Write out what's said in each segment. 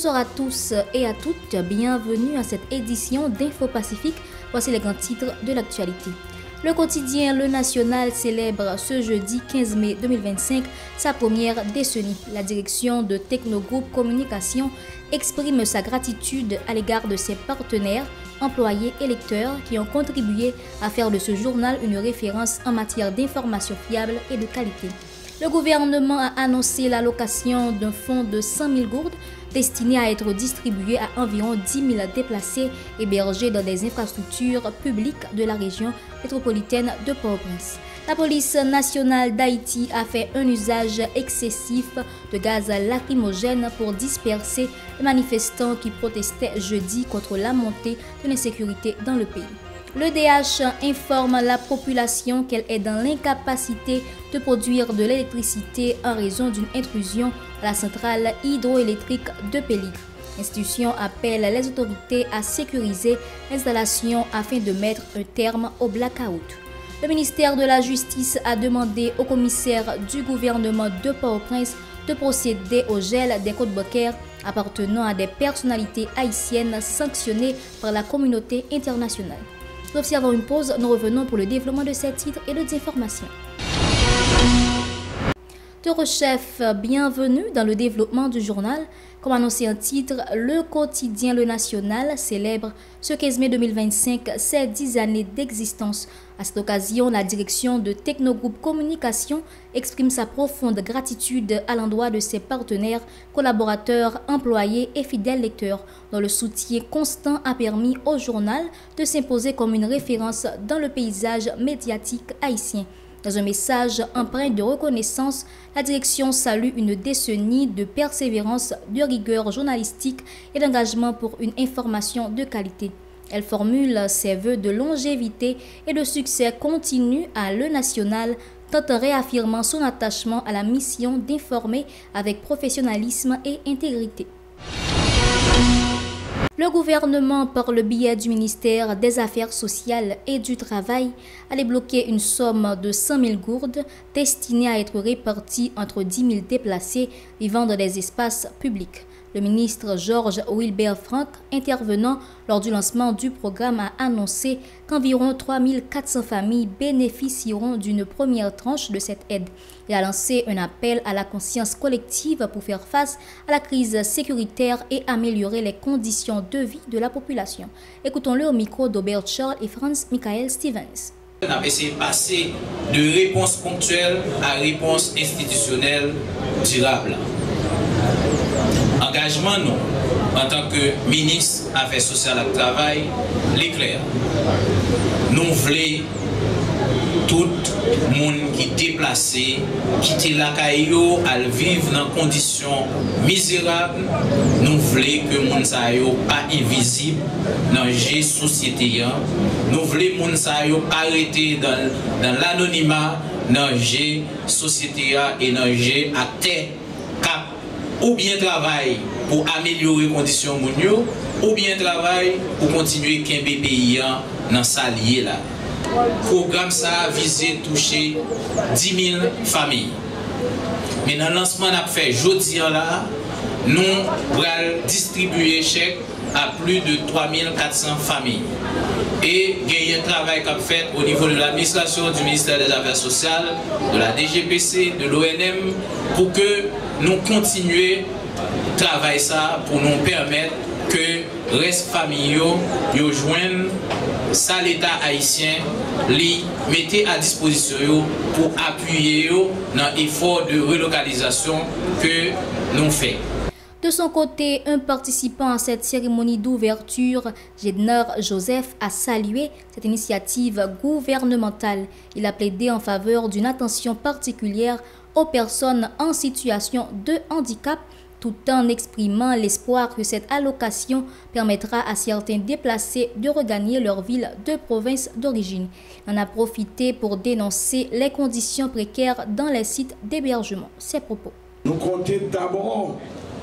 Bonsoir à tous et à toutes, bienvenue à cette édition d'Info Pacifique. Voici les grands titres de l'actualité. Le quotidien Le National célèbre ce jeudi 15 mai 2025 sa première décennie. La direction de Technogroup Communication exprime sa gratitude à l'égard de ses partenaires, employés et lecteurs qui ont contribué à faire de ce journal une référence en matière d'information fiable et de qualité. Le gouvernement a annoncé l'allocation d'un fonds de 100 000 gourdes destiné à être distribué à environ 10 000 déplacés hébergés dans des infrastructures publiques de la région métropolitaine de Port-au-Prince. La police nationale d'Haïti a fait un usage excessif de gaz lacrymogène pour disperser les manifestants qui protestaient jeudi contre la montée de l'insécurité dans le pays. Le DH informe la population qu'elle est dans l'incapacité de produire de l'électricité en raison d'une intrusion à la centrale hydroélectrique de Péligre. L'institution appelle les autorités à sécuriser l'installation afin de mettre un terme au blackout. Le ministère de la Justice a demandé au commissaire du gouvernement de Port-au-Prince de procéder au gel des comptes bancaires appartenant à des personnalités haïtiennes sanctionnées par la communauté internationale. Nous observons une pause, nous revenons pour le développement de ces titres et d'autres informations. Chef, bienvenue dans le développement du journal. Comme annoncé en titre, le quotidien Le National célèbre ce 15 mai 2025 ses 10 années d'existence. À cette occasion, la direction de Technogroup Communication exprime sa profonde gratitude à l'endroit de ses partenaires, collaborateurs, employés et fidèles lecteurs, dont le soutien constant a permis au journal de s'imposer comme une référence dans le paysage médiatique haïtien. Dans un message empreint de reconnaissance, la direction salue une décennie de persévérance, de rigueur journalistique et d'engagement pour une information de qualité. Elle formule ses vœux de longévité et de succès continu à Le National, tout en réaffirmant son attachement à la mission d'informer avec professionnalisme et intégrité. Le gouvernement, par le biais du ministère des Affaires sociales et du Travail, a débloqué une somme de 100 000 gourdes destinée à être répartie entre 10 000 déplacés vivant dans des espaces publics. Le ministre Georges Wilbert Frank, intervenant lors du lancement du programme, a annoncé qu'environ 3 400 familles bénéficieront d'une première tranche de cette aide. Il a lancé un appel à la conscience collective pour faire face à la crise sécuritaire et améliorer les conditions de vie de la population. Écoutons-le au micro d'Aubert Charles et Franz Michael Stevens. On a essayé de passer de réponse ponctuelle à réponse institutionnelle durable. Engagement, nous, en tant que ministre Affaires sociales et Travail, l'éclair. Nous voulons tout le monde qui est déplacé, quitter la caillou, à vivre dans des conditions misérables. Nous voulons que le monde ne pas invisible dans la société. Nous voulons que le monde arrêter dans l'anonymat, dans la société et dans la terre. Ou bien travail pour améliorer les conditions mondiaux, ou bien travail pour continuer qu'un pays dans sa liée là. Le programme ça a visé toucher 10 000 familles. Mais dans le lancement qu'on a fait jeudi là, nous allons distribuer chèques à plus de 3 400 familles. Et il y a un travail qu'on a fait au niveau de l'administration du ministère des Affaires sociales, de la DGPC, de l'ONM, pour que nous continuions à travailler ça pour nous permettre que reste familiaux joignent ça l'État haïtien les mettez à disposition pour appuyer dans l'effort de relocalisation que nous faisons. De son côté, un participant à cette cérémonie d'ouverture, Jedner Joseph, a salué cette initiative gouvernementale. Il a plaidé en faveur d'une attention particulière aux personnes en situation de handicap, tout en exprimant l'espoir que cette allocation permettra à certains déplacés de regagner leur ville de province d'origine. Il en a profité pour dénoncer les conditions précaires dans les sites d'hébergement. Ses propos. Nous comptons d'abord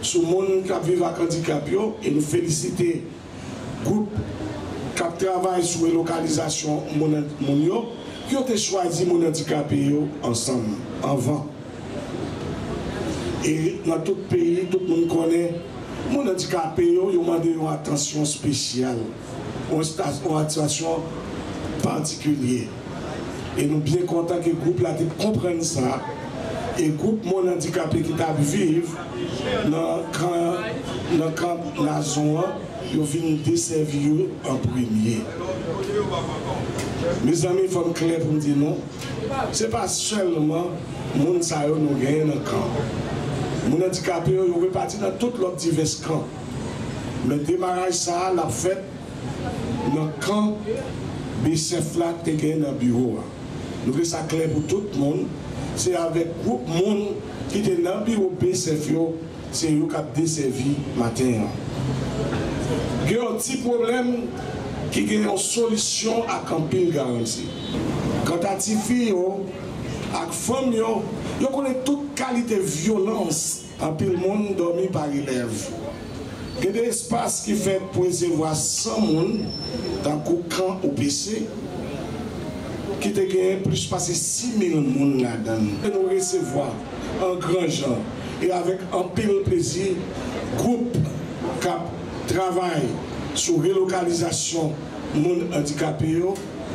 sur le monde qui vit avec handicap et nous féliciter le groupe qui travaille sur la localisation qui ont choisi mon handicapé ensemble, avant. Et dans tout le pays, tout le monde connaît Mon handicapé, ils ont demandé une attention spéciale, une attention particulière. Et nous sommes bien contents que le groupe là comprenne ça. Et le groupe Mon Handicapé qui t'a vivre dans le camp de la zone, ils viennent desservir en premier. Mes amis, il faut me clair pour me dire non. Ce n'est pas seulement les gens qui nous gagnent dans le camp. Les handicapés sont répartis dans tous les divers camps. Mais le démarrage, ça l'a fait dans le camp BCF là qui est dans le bureau. Nous voulons ça clair pour tout le monde. C'est avec le groupe monde qui est dans le bureau BCF, c'est eux qui ont desservi matin. Il y a un petit problème qui a une solution à camper garantie. Quand à tes filles, à femmes, ils connaissent toute qualité de violence. En plus, le monde dormi par élève. Il y a des espaces qui fait pour recevoir 100 personnes dans le camp au PC. Qui te gagne plus passer 6 000 personnes là-dedans. Et nous recevoir en grand genre et avec un pile plaisir, groupe qui travaille sur relocalisation monde handicapé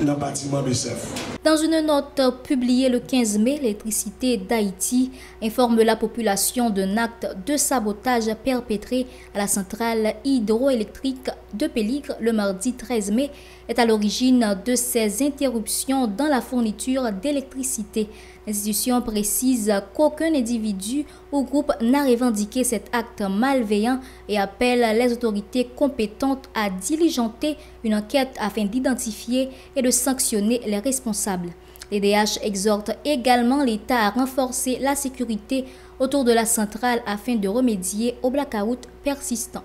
dans le bâtiment BCF. Dans une note publiée le 15 mai, l'électricité d'Haïti informe la population d'un acte de sabotage perpétré à la centrale hydroélectrique de Péligre le mardi 13 mai est à l'origine de ces interruptions dans la fourniture d'électricité. L'institution précise qu'aucun individu ou groupe n'a revendiqué cet acte malveillant et appelle les autorités compétentes à diligenter une enquête afin d'identifier et de sanctionner les responsables. L'EDH exhorte également l'État à renforcer la sécurité autour de la centrale afin de remédier au blackout persistant.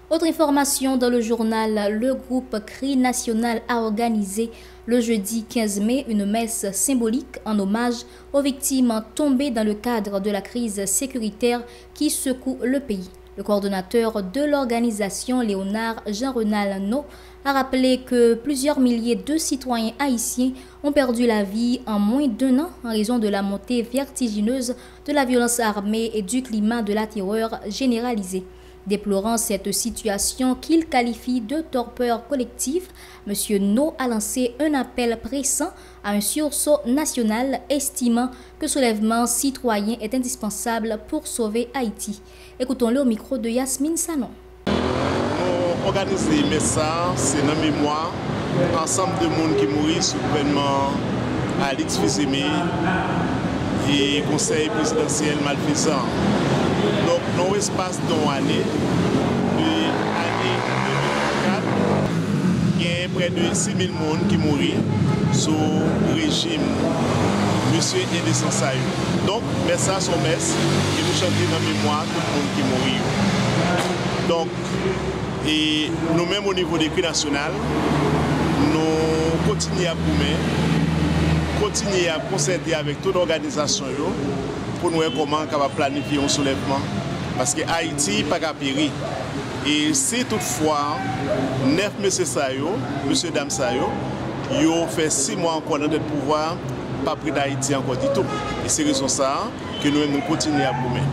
Autre information dans le journal, le groupe CRI National a organisé le jeudi 15 mai une messe symbolique en hommage aux victimes tombées dans le cadre de la crise sécuritaire qui secoue le pays. Le coordonnateur de l'organisation, Léonard Jean-Renal No, a rappelé que plusieurs milliers de citoyens haïtiens ont perdu la vie en moins d'1 an en raison de la montée vertigineuse de la violence armée et du climat de la terreur généralisée. Déplorant cette situation qu'il qualifie de torpeur collective, M. No a lancé un appel pressant à un sursaut national, estimant que soulèvement citoyen est indispensable pour sauver Haïti. Écoutons-le au micro de Yasmine Sanon. Nous organisons ça, c'est dans mémoire, ensemble de monde qui mourit souverainement à l'X-Fizemé et conseil présidentiel malfaisant. Donc, dans l'espace d'une année, de l'année 2024, il y a près de 6 000 personnes qui mourent sous le régime Monsieur Edesson Sayou. Donc, message sur messe, et nous chantons dans la mémoire tout le monde qui mourut. Donc, et nous-mêmes au niveau des CRI national, nous continuons à boumer, continuer à concerter avec toute l'organisation pour nous voir comment on va planifier un soulèvement. Parce que Haïti n'est pas péri. Et si toutefois, 9 monsieur Sayo, monsieur Dame Sayo, ils ont fait 6 mois encore dans notre pouvoir, pas pris d'Haïti encore du tout. Et c'est raison ça que nous continuons à boumer.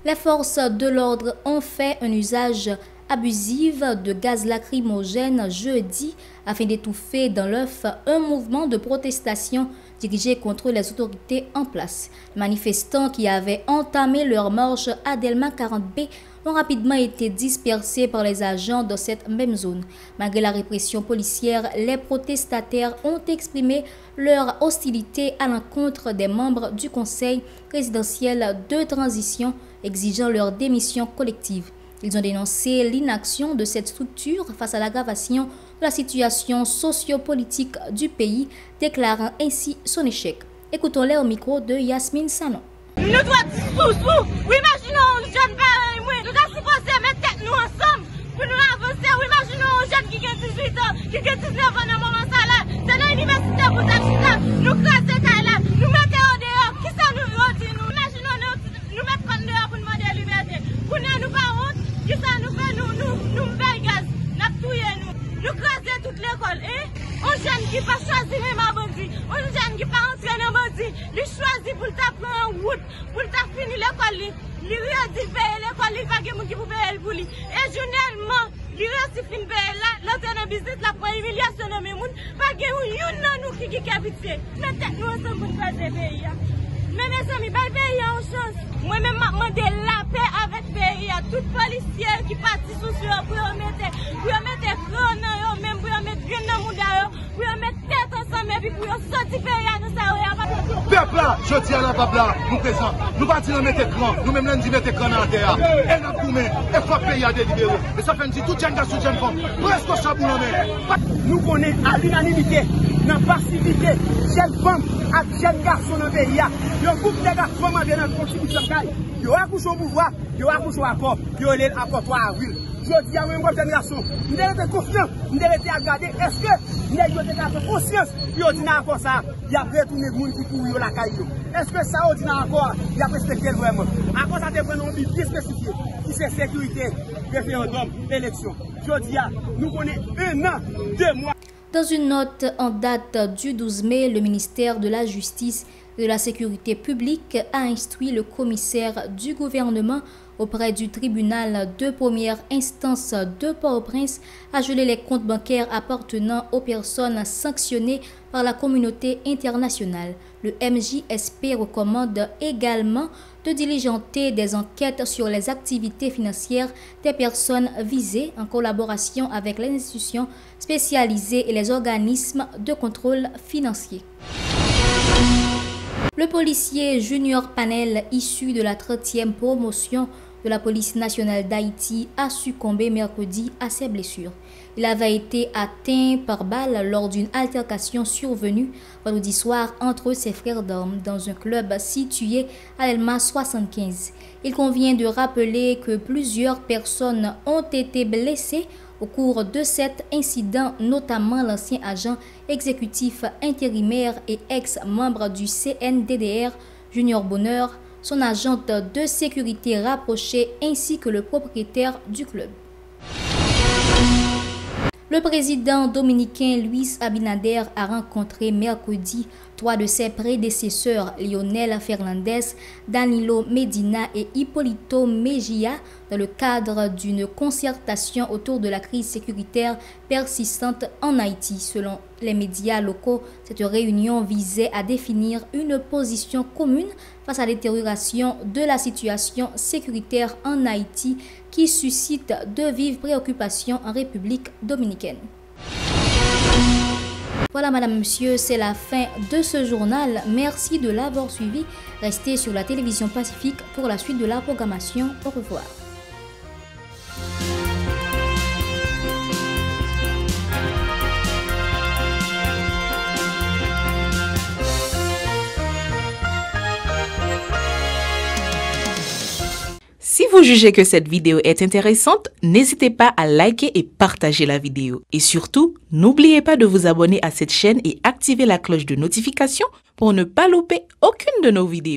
Les forces de l'ordre ont fait un usage abusif de gaz lacrymogène jeudi afin d'étouffer dans l'œuf un mouvement de protestation dirigé contre les autorités en place. Les manifestants qui avaient entamé leur marche à Delma 40B ont rapidement été dispersés par les agents de cette même zone. Malgré la répression policière, les protestataires ont exprimé leur hostilité à l'encontre des membres du Conseil présidentiel de transition, exigeant leur démission collective. Ils ont dénoncé l'inaction de cette structure face à l'aggravation de la situation sociopolitique du pays, déclarant ainsi son échec. Écoutons-les au micro de Yasmine Sanon. Nous devons sous. Oui, imaginons un jeune parent et moi. Nous devons supposer mettre tête nous ensemble pour nous avancer. Oui, imaginons un jeune qui a 18 ans, qui a 19 ans dans le moment ça là. C'est dans l'université pour ça. Nous crasons là. Nous mettons en dehors. Qui ça nous dit nous? Imaginons nous mettre en dehors pour demander la liberté. Pour nous pas honte. Qui ça nous fait? Nous gaz. Nous tuons nous. Nous crasons toute l'école. On jeune qui pas choisi même à bandit. On jeune qui pas entré dans bandit. Il choisit pour ta prendre en route, pour ta finir l'école. Il réussit payer l'école, il pas quelqu'un qui peut payer pour lui. Et journellement, il réussit fin payer là, l'autre dans business la prend humiliation dans mes moun, pas quelqu'un nan nous qui habite. Mais tête nous ensemble pour faire des pays. Mais mes amis, pas pays en chance. Moi-même, je demandé la paix avec le pays. Tout policier qui partit sous ce pour mettre crâne, même pour mettre grain dans le monde, pour mettre tête ensemble, et puis pour sortir le pays. Peuple là, je dis à la peuple là, nous présents, nous partons mettre écran, nous même nous mettre écran dans la terre. Et nous pouvons, et faut que le pays a délibéré. Et ça fait dire tout jeune garçon, jeune femme, presque ça pour nous. Nous connaissons à l'unanimité, dans la passivité, jeune femme et jeune garçon dans le pays. Il y a beaucoup de garçons dans la constitution. Il y a accouché au pouvoir, il y a accouché au accord, il y a l'accord 3 avril. Je dis à moi, jeune garçon, nous devons être confiants, nous devons être regardés. Est-ce que nous devons être conscients, il y a dit dans l'accord ça, il y a retourné le monde qui court la caille. Est-ce que ça, on dit dans l'accord, il y a respecté vraiment. Accord ça dépend d'un but bien spécifié, qui c'est sécurité, référendum, élection. Je dis à nous connaissons 1 an, 2 mois. Dans une note en date du 12 mai, le ministère de la Justice et de la Sécurité publique a instruit le commissaire du gouvernement auprès du tribunal de première instance de Port-au-Prince à geler les comptes bancaires appartenant aux personnes sanctionnées par la communauté internationale. Le MJSP recommande également de diligenter des enquêtes sur les activités financières des personnes visées en collaboration avec les institutions spécialisées et les organismes de contrôle financier. Le policier Junior Panel, issu de la 30e promotion de la police nationale d'Haïti, a succombé mercredi à ses blessures. Il avait été atteint par balle lors d'une altercation survenue vendredi soir entre ses frères d'armes dans un club situé à l'Elma 75. Il convient de rappeler que plusieurs personnes ont été blessées au cours de cet incident, notamment l'ancien agent exécutif intérimaire et ex-membre du CNDDR, Junior Bonheur, son agente de sécurité rapprochée ainsi que le propriétaire du club. Le président dominicain Luis Abinader a rencontré mercredi 3 de ses prédécesseurs, Leonel Fernandez, Danilo Medina et Hipólito Mejía, dans le cadre d'une concertation autour de la crise sécuritaire persistante en Haïti. Selon les médias locaux, cette réunion visait à définir une position commune face à la détérioration de la situation sécuritaire en Haïti qui suscite de vives préoccupations en République dominicaine. Voilà, madame, monsieur, c'est la fin de ce journal. Merci de l'avoir suivi. Restez sur la télévision Pacifique pour la suite de la programmation. Au revoir. Si vous jugez que cette vidéo est intéressante, n'hésitez pas à liker et partager la vidéo. Et surtout, n'oubliez pas de vous abonner à cette chaîne et activer la cloche de notification pour ne pas louper aucune de nos vidéos.